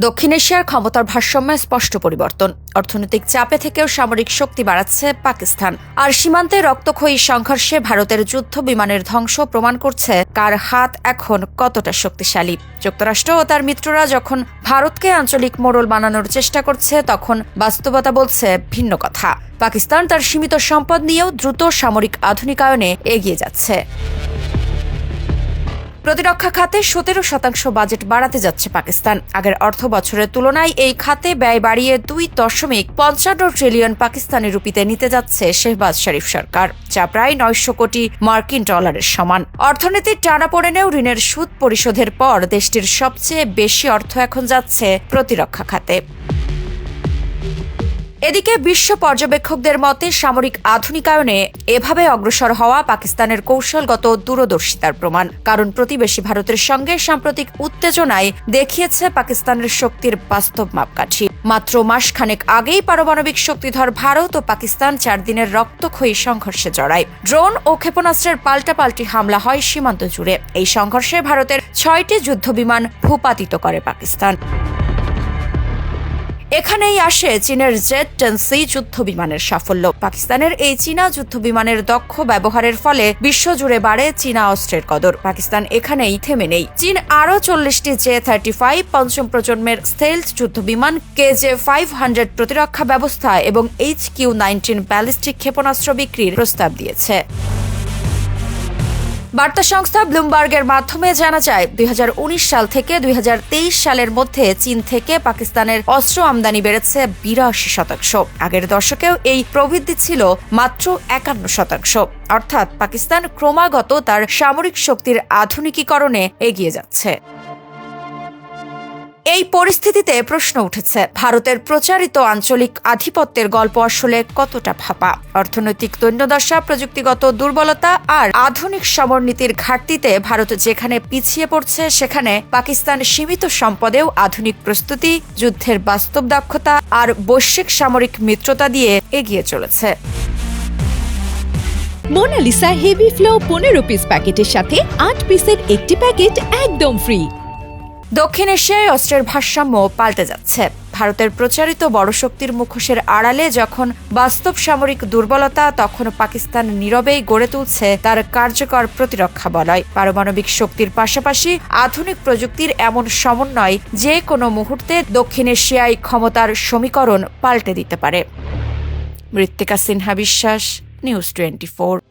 দক্ষিণ এশিয়ার ক্ষমতার ভারসাম্যে স্পষ্ট পরিবর্তন। অর্থনৈতিক চাপে থেকেও সামরিক শক্তি বাড়াচ্ছে পাকিস্তান। আর সীমান্তে রক্তক্ষয়ী সংঘর্ষে ভারতের যুদ্ধ বিমানের ধ্বংস প্রমাণ করছে কার হাত এখন কতটা শক্তিশালী। যুক্তরাষ্ট্র ও তার মিত্ররা যখন ভারতকে আঞ্চলিক মোড়ল বানানোর চেষ্টা করছে, তখন বাস্তবতা বলছে ভিন্ন কথা। পাকিস্তান তার সীমিত সম্পদ নিয়েও দ্রুত সামরিক আধুনিকায়নে এগিয়ে যাচ্ছে। প্রতিরক্ষা খাতে 17% বাজেট বাড়াতে যাচ্ছে পাকিস্তান। আগের অর্থ বছরের তুলনায় এই খাতে ব্যয় বাড়িয়ে 2.55 ট্রিলিয়ন পাকিস্তানি রুপিতে নিতে যাচ্ছে শেহবাজ শরীফ সরকার, যা প্রায় 900 কোটি মার্কিন ডলারের সমান। অর্থনীতির টানাপোড়েনেও ঋণের সুদ পরিশোধের পর দেশটির সবচেয়ে বেশি অর্থ এখন যাচ্ছে প্রতিরক্ষা খাতে। এদিকে বিশ্ব পর্যবেক্ষকদের মতে সামরিক আধুনিকায়নে এভাবে অগ্রসর হওয়া পাকিস্তানের কৌশলগত দূরদর্শিতার প্রমাণ। কারণ প্রতিবেশী ভারতের সঙ্গে সাম্প্রতিক উত্তেজনায় দেখিয়েছে পাকিস্তানের শক্তির বাস্তব মাপকাঠি। মাত্র মাসখানেক আগেই পারমাণবিক শক্তিধর ভারত ও পাকিস্তান 4 দিনের রক্তক্ষয়ী সংঘর্ষে জড়ায়। ড্রোন ও ক্ষেপণাস্ত্রের পাল্টাপাল্টি হামলা হয় সীমান্ত জুড়ে। এই সংঘর্ষে ভারতের 6টি যুদ্ধবিমান ভূপাতিত করে পাকিস্তান। এখানেই আসে চীনের Z-10C যুদ্ধবিমানের সাফল্য। পাকিস্তানের এই চীনা যুদ্ধবিমানের দক্ষ ব্যবহারের ফলে বিশ্বজুড়ে বাড়ে চীনা অস্ত্রের কদর। পাকিস্তান এখানেই থেমে নেই। চীন আরও 40টি J-35 পঞ্চম প্রজন্মের স্টেলথ যুদ্ধবিমান, KJ-500 প্রতিরক্ষা ব্যবস্থা এবং HQ-19 ব্যালিস্টিক ক্ষেপণাস্ত্র বিক্রির প্রস্তাব দিয়েছে। বার্তা সংস্থা ব্লুমবার্গের মাধ্যমে জানা যায়, 2019 সাল থেকে 2023 সালের মধ্যে চীন থেকে পাকিস্তানের অস্ত্র আমদানি বেড়েছে 82%। আগের দশকেও এই প্রবৃদ্ধি ছিল মাত্র 51%। অর্থাৎ পাকিস্তান ক্রমাগত তার সামরিক শক্তির আধুনিকীকরণে এগিয়ে যাচ্ছে। এই পরিস্থিতিতে প্রশ্ন উঠেছে, ভারতের প্রচারিত আঞ্চলিক আধিপত্যের গল্প আসলে কতটা ফাঁপা? অর্থনৈতিক দৈন্যদশা, প্রযুক্তিগত দুর্বলতা আর আধুনিক সমরনীতির ঘাটতিতে ভারত যেখানে পিছিয়ে পড়ছে, সেখানে পাকিস্তান সীমিত সম্পদেও আধুনিক প্রস্তুতি, যুদ্ধের বাস্তব দক্ষতা আর বৈশ্বিক সামরিক মিত্রতা দিয়ে এগিয়ে চলেছে। মোনালিসা হেভি ফ্লো 15 পিস প্যাকেটের সাথে 8 পিসের একটি প্যাকেট একদম ফ্রি। দক্ষিণ এশিয়ায় অস্ত্রের ভারসাম্য পাল্টে যাচ্ছে। ভারতের প্রচারিত বড় শক্তির মুখোশের আড়ালে যখন বাস্তব সামরিক দুর্বলতা, তখন পাকিস্তান নীরবেই গড়ে তুলছে তার কার্যকর প্রতিরক্ষা বলয়। পারমাণবিক শক্তির পাশাপাশি আধুনিক প্রযুক্তির এমন সমন্বয় যে কোনো মুহূর্তে দক্ষিণ এশিয়ায় ক্ষমতার সমীকরণ পাল্টে দিতে পারে। মৃত্তিকা সিনহা বিশ্বাস, নিউজ 24।